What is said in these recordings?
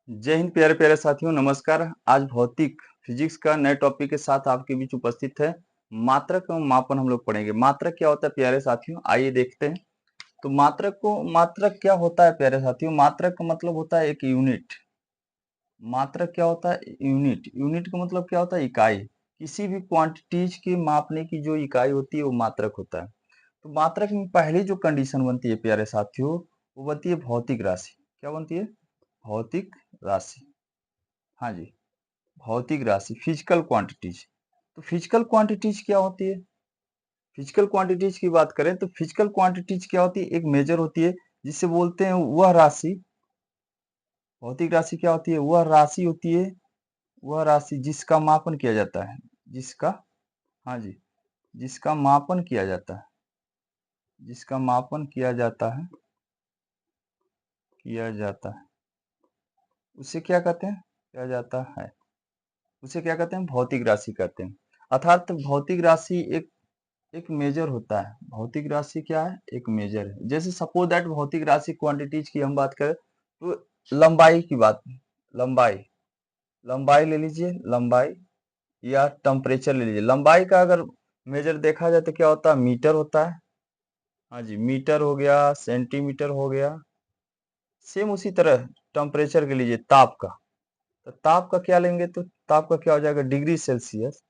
जय हिंद प्यारे प्यारे साथियों, नमस्कार। आज भौतिक फिजिक्स का नए टॉपिक के साथ आपके बीच उपस्थित है। मात्रक एवं मापन हम लोग पढ़ेंगे। मात्रक क्या होता है प्यारे साथियों, आइए देखते हैं। तो मात्रक क्या होता है प्यारे साथियों? मात्रक का मतलब होता है एक यूनिट। मात्रक क्या होता है? यूनिट। यूनिट का मतलब क्या होता है? इकाई। किसी भी क्वांटिटीज की मापने की जो इकाई होती है वो मात्रक होता है। तो मात्रक में पहली जो कंडीशन बनती है प्यारे साथियों, वो बनती है भौतिक राशि। क्या बनती है? भौतिक राशि। हाँ जी, भौतिक राशि, फिजिकल क्वांटिटीज। तो फिजिकल क्वांटिटीज क्या होती है? फिजिकल क्वांटिटीज की बात करें तो फिजिकल क्वांटिटीज क्या होती है? एक मेजर होती है जिसे बोलते हैं वह राशि। भौतिक राशि क्या होती है? वह राशि होती है, वह राशि जिसका मापन किया जाता है। जिसका, हाँ जी, जिसका मापन किया जाता है। जिसका मापन किया जाता है उसे क्या कहते हैं? किया जाता है, उसे क्या कहते हैं? भौतिक राशि कहते हैं। अर्थात भौतिक राशि एक एक मेजर होता है। भौतिक राशि क्या है? एक मेजर है। जैसे सपोज दैट भौतिक राशि क्वांटिटीज की हम बात करें तो लंबाई की बात, लंबाई, लंबाई ले लीजिए, लंबाई, या टेम्परेचर ले लीजिए। लंबाई का अगर मेजर देखा जाए तो क्या होता है? मीटर होता है। हाँ जी, मीटर हो गया, सेंटीमीटर हो गया। सेम उसी तरह टेम्परेचर के लीजिए, ताप का। तो ताप का क्या लेंगे तो ताप का क्या हो जाएगा? Degree Celsius.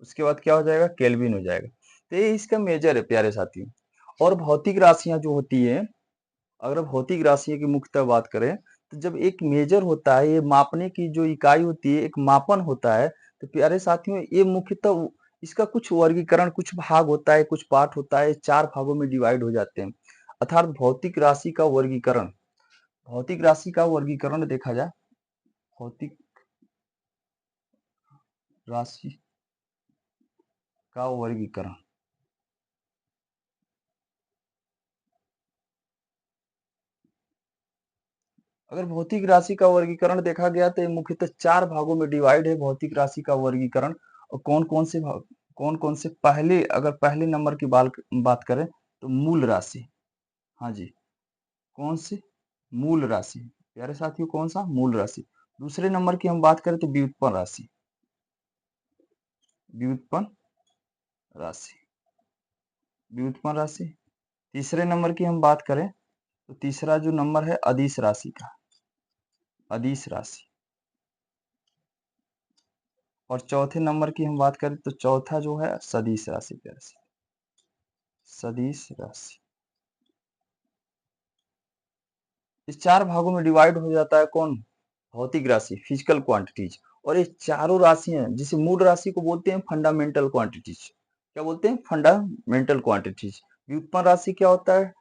उसके बाद क्या हो जाएगा? केल्विन हो जाएगा। तो ये इसका मेजर है प्यारे साथियों। और भौतिक राशियां जो होती है, अगर भौतिक राशियों की मुख्यतः बात करें तो जब एक मेजर होता है, ये मापने की जो इकाई होती है, एक मापन होता है, तो प्यारे साथियों ये मुख्यतः इसका कुछ वर्गीकरण, कुछ भाग होता है, कुछ पार्ट होता है, चार भागों में डिवाइड हो जाते हैं। अर्थात भौतिक राशि का वर्गीकरण देखा जाए, भौतिक राशि का वर्गीकरण, अगर भौतिक राशि का वर्गीकरण देखा गया तो ये मुख्यतः चार भागों में डिवाइड है। भौतिक राशि का वर्गीकरण, और कौन कौन से, पहले अगर पहले नंबर की बात करें तो मूल राशि। हाँ जी, कौन सी? मूल राशि। प्यारे साथियों कौन सा? मूल राशि। दूसरे नंबर की हम बात करें तो व्युत्पन्न राशि। व्युत्पन्न राशि, व्युत्पन्न राशि। तीसरे नंबर की हम बात करें तो तीसरा जो नंबर है अदिश राशि का, अदिश राशि। और चौथे नंबर की हम बात करें तो चौथा जो है सदिश राशि। प्यारे से सदिश राशि। इस चार भागों में डिवाइड हो जाता है कौन? भौतिक राशि, फिजिकल क्वांटिटीज। और ये चारों राशियां जिसे मूल राशि को बोलते हैं फंडामेंटल क्वांटिटीज। क्या बोलते हैं? Fundamental quantities. व्युत्पन्न राशि क्या होता है?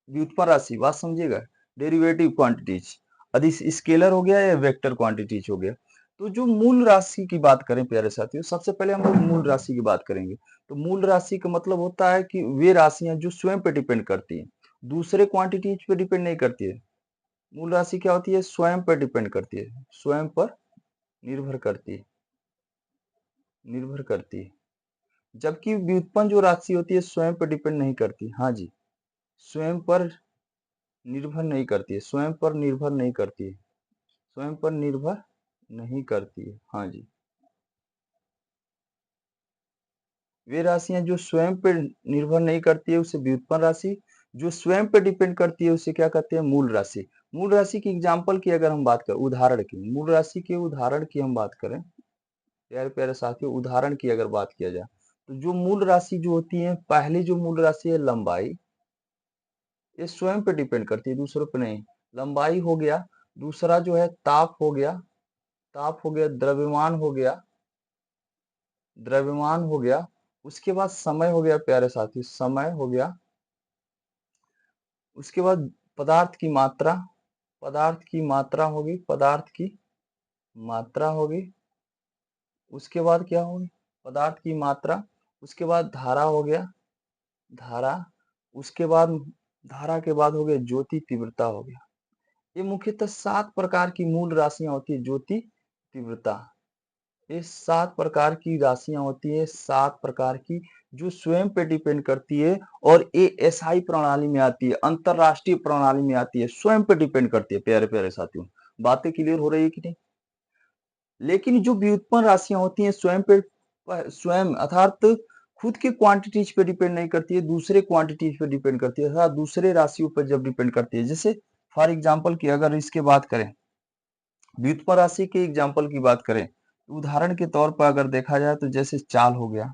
व्युत्पन्न राशि, बात समझिएगा, डेरिवेटिव क्वांटिटीज। अधिक स्केलर हो गया या वेक्टर क्वांटिटीज हो गया। तो जो मूल राशि की बात करें प्यारे साथियों, सबसे पहले हम लोग मूल राशि की बात करेंगे। तो मूल राशि का मतलब होता है कि वे राशियां जो स्वयं पे डिपेंड करती हैं, दूसरे क्वांटिटीज पे डिपेंड नहीं करती है। मूल राशि क्या होती है? स्वयं पर डिपेंड करती है, स्वयं पर निर्भर करती है, निर्भर करती है। जबकि व्युत्पन्न जो राशि होती है स्वयं पर डिपेंड नहीं करती। हाँ जी, स्वयं पर निर्भर नहीं करती है, स्वयं पर निर्भर नहीं करती है, स्वयं पर निर्भर नहीं करती है। हाँ जी, वे राशियां जो स्वयं पर निर्भर नहीं करती है उसे व्युत्पन्न राशि, जो स्वयं पर डिपेंड करती है उसे क्या कहते हैं? मूल राशि। मूल राशि की एग्जाम्पल की अगर हम बात करें, उदाहरण की, मूल राशि के उदाहरण की हम बात करें, प्यारे प्यारे साथियों, उदाहरण की अगर बात किया जाए तो जो मूल राशि जो होती है, पहली जो मूल राशि है लंबाई, ये स्वयं पे डिपेंड करती है, दूसरों पे नहीं। लंबाई हो गया। दूसरा जो है ताप हो गया, ताप हो गया, द्रव्यमान हो गया, द्रव्यमान हो गया। उसके बाद समय हो गया प्यारे साथी, समय हो गया। उसके बाद पदार्थ की मात्रा, पदार्थ की मात्रा होगी, पदार्थ की मात्रा होगी। उसके बाद क्या होगी? पदार्थ की मात्रा। उसके बाद धारा हो गया, धारा। उसके बाद धारा के बाद हो गया ज्योति तीव्रता हो गया। ये मुख्यतः 7 प्रकार की मूल राशियां होती है। ज्योति तीव्रता, ये 7 प्रकार की राशियां होती है, 7 प्रकार की, जो स्वयं पे डिपेंड करती है। और ये एसआई प्रणाली में आती है, अंतरराष्ट्रीय प्रणाली में आती है, स्वयं पे डिपेंड करती है प्यारे प्यारे साथियों। बातें क्लियर हो रही है कि नहीं? लेकिन जो व्युत्पन्न राशियां होती हैं स्वयं अर्थात खुद के क्वांटिटीज पे डिपेंड नहीं करती है, दूसरे क्वांटिटीज पे डिपेंड करती है अर्थात दूसरे राशियों पर जब डिपेंड करती है। जैसे फॉर एग्जांपल की अगर इसके बात करें, व्युत्पन्न राशि के एग्जांपल की बात करें, तो उदाहरण के तौर पर अगर देखा जाए तो जैसे चाल हो गया,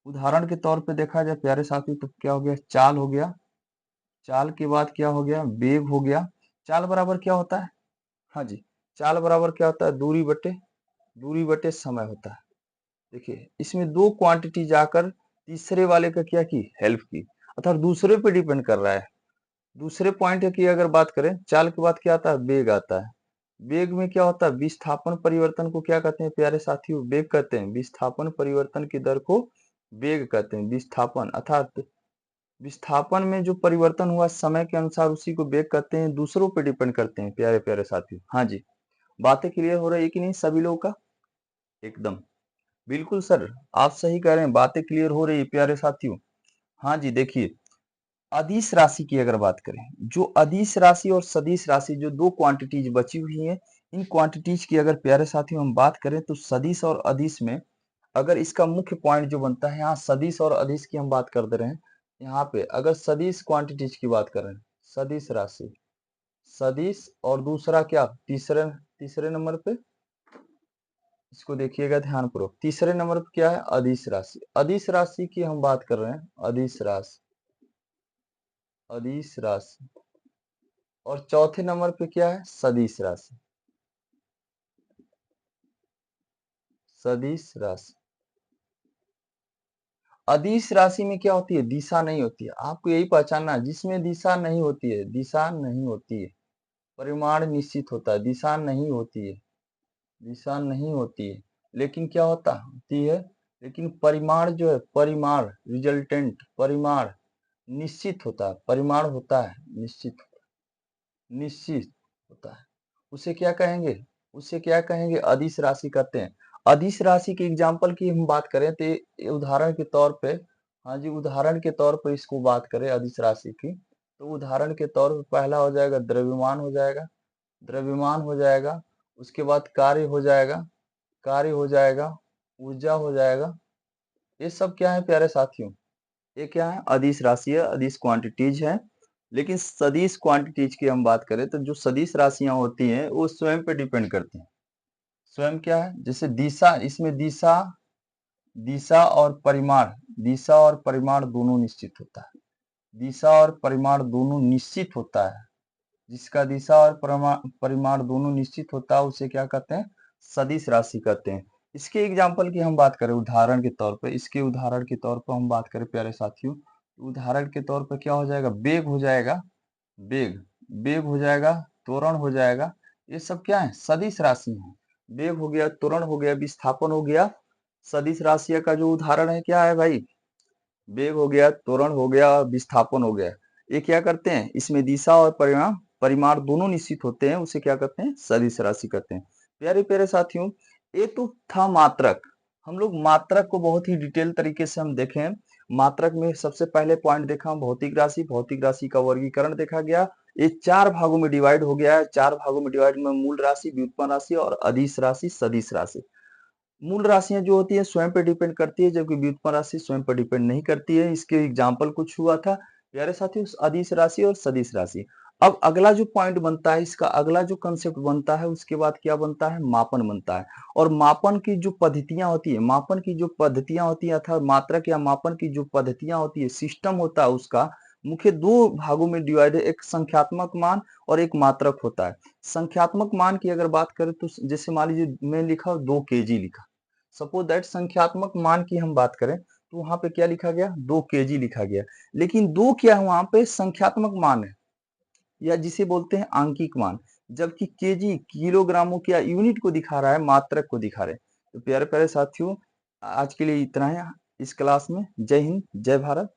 उदाहरण के तौर पे देखा जाए प्यारे साथी तो क्या हो गया, चाल हो गया। चाल के बाद क्या हो गया, वेग हो गया। चाल बराबर क्या होता है, हाँ जी, चाल बराबर क्या होता है, दूरी बटे समय होता है। देखिए इसमें दो क्वांटिटी जाकर तीसरे वाले का क्या की, हेल्प की, अर्थात दूसरे पे डिपेंड कर रहा है। दूसरे पॉइंट की अगर बात करें, चाल के बाद क्या आता है, वेग आता है। वेग में क्या होता है, विस्थापन परिवर्तन को क्या कहते हैं प्यारे साथियों, वेग कहते हैं। विस्थापन परिवर्तन की दर को वेग कहते हैं। विस्थापन अर्थात विस्थापन में जो परिवर्तन हुआ समय के अनुसार उसी को वेग कहते हैं, दूसरों पे डिपेंड करते हैं प्यारे प्यारे साथियों। हाँ जी, बातें क्लियर हो रही है कि नहीं सभी लोगों का? एकदम बिल्कुल सर, आप सही कह रहे हैं, बातें क्लियर हो रही है प्यारे साथियों। हाँ जी, देखिए अदिश राशि की अगर बात करें, जो अदिश राशि और सदिश राशि जो दो क्वांटिटीज बची हुई हैं, इन क्वांटिटीज की अगर प्यारे साथियों हम बात करें तो सदिश और अदिश में अगर इसका मुख्य पॉइंट जो बनता है, यहाँ सदिश और अदिश की हम बात कर दे रहे हैं। यहाँ पे अगर सदिश क्वांटिटीज की बात करें, सदिश राशि, सदिश और दूसरा क्या, तीसरे तीसरे नंबर पे इसको देखिएगा ध्यानपूर्वक, तीसरे नंबर पे क्या है, अदिश राशि। अदिश राशि की हम बात कर रहे हैं, अदिश राशि, अदिश राशि। और चौथे नंबर पे क्या है, सदिश राशि, सदिश राशि। अदिश राशि में क्या होती है, दिशा नहीं होती है, आपको यही पहचानना है। जिसमें दिशा नहीं होती है, दिशा नहीं होती है, परिमाण निश्चित होता है, दिशा नहीं होती है, दिशा नहीं होती है, लेकिन क्या होती है, लेकिन परिमाण जो है, परिमाण रिजल्टेंट परिमाण निश्चित होता है, परिमाण होता है निश्चित, निश्चित होता है। उसे क्या कहेंगे, उसे क्या कहेंगे, अदिश राशि कहते हैं। अदिश राशि के एग्जाम्पल की हम बात करें तो उदाहरण के तौर पे, हाँ जी, उदाहरण के तौर पर इसको बात करें अदिश राशि की, तो उदाहरण के तौर पर पहला हो जाएगा द्रव्यमान हो जाएगा, द्रव्यमान हो जाएगा। उसके बाद कार्य हो जाएगा, कार्य हो जाएगा, ऊर्जा हो जाएगा। ये सब क्या है प्यारे साथियों, ये क्या है, अदिश राशि है, अदिश क्वांटिटीज है। लेकिन सदिश क्वांटिटीज की हम बात करें तो जो सदिश राशियां होती हैं वो स्वयं पे डिपेंड करती हैं। स्वयं क्या है, जैसे दिशा, इसमें दिशा, दिशा और परिमाण, दिशा और परिमाण दोनों निश्चित होता है, दिशा और परिमाण दोनों निश्चित होता है। जिसका दिशा और परिमाण दोनों निश्चित होता है उसे क्या कहते हैं, सदिश राशि कहते हैं। इसके एग्जाम्पल की हम बात करें उदाहरण के तौर पर, इसके उदाहरण के तौर पर हम बात करें प्यारे साथियों, उदाहरण के तौर पर क्या हो जाएगा, वेग हो जाएगा, वेग, वेग हो जाएगा, त्वरण हो जाएगा। ये सब क्या है, सदिश राशि है। वेग हो गया, त्वरण हो गया, विस्थापन हो गया। सदिश राशि का जो उदाहरण है क्या है भाई, वेग हो गया, त्वरण हो गया, विस्थापन हो गया। ये क्या करते हैं, इसमें दिशा और परिमाण परिमाण दोनों निश्चित होते हैं, उसे क्या कहते हैं, सदिश राशि कहते हैं। प्यारे प्यारे साथियों, ये तो था मात्रक। हम लोग मात्रक को बहुत ही डिटेल तरीके से हम देखें। मात्रक में सबसे पहले पॉइंट देखा भौतिक राशि, भौतिक राशि का वर्गीकरण देखा गया। ये चार भागों में डिवाइड हो गया है, चार भागों में डिवाइड में मूल राशि, व्युत्पन्न राशि और अदिश राशि, सदिश राशि। मूल राशियां जो होती है स्वयं पर डिपेंड करती है, जबकि व्युत्पन्न राशि स्वयं पर डिपेंड नहीं करती है। इसके एग्जाम्पल कुछ हुआ था प्यारे साथियों, अदिश राशि और सदिश राशि। अब अगला जो पॉइंट बनता है, इसका अगला जो कंसेप्ट बनता है, उसके बाद क्या बनता है, मापन बनता है। और मापन की जो पद्धतियां होती है, मापन की जो पद्धतियां होती है अर्थात मात्रक या मापन की जो पद्धतियां होती है, सिस्टम होता है उसका मुख्य दो भागों में डिवाइड है, एक संख्यात्मक मान और एक मात्रक होता है। संख्यात्मक मान की अगर बात करें तो जैसे मान लीजिए मैं लिखा 2 kg लिखा, सपोज दैट संख्यात्मक मान की हम बात करें तो वहां पे क्या लिखा गया, 2 kg लिखा गया। लेकिन दो क्या है, वहां पे संख्यात्मक मान है या जिसे बोलते हैं आंकिक मान, जबकि केजी किलोग्रामों की या यूनिट को दिखा रहा है, मात्रक को दिखा रहे हैं। तो प्यारे प्यारे साथियों, आज के लिए इतना है इस क्लास में। जय हिंद, जय भारत।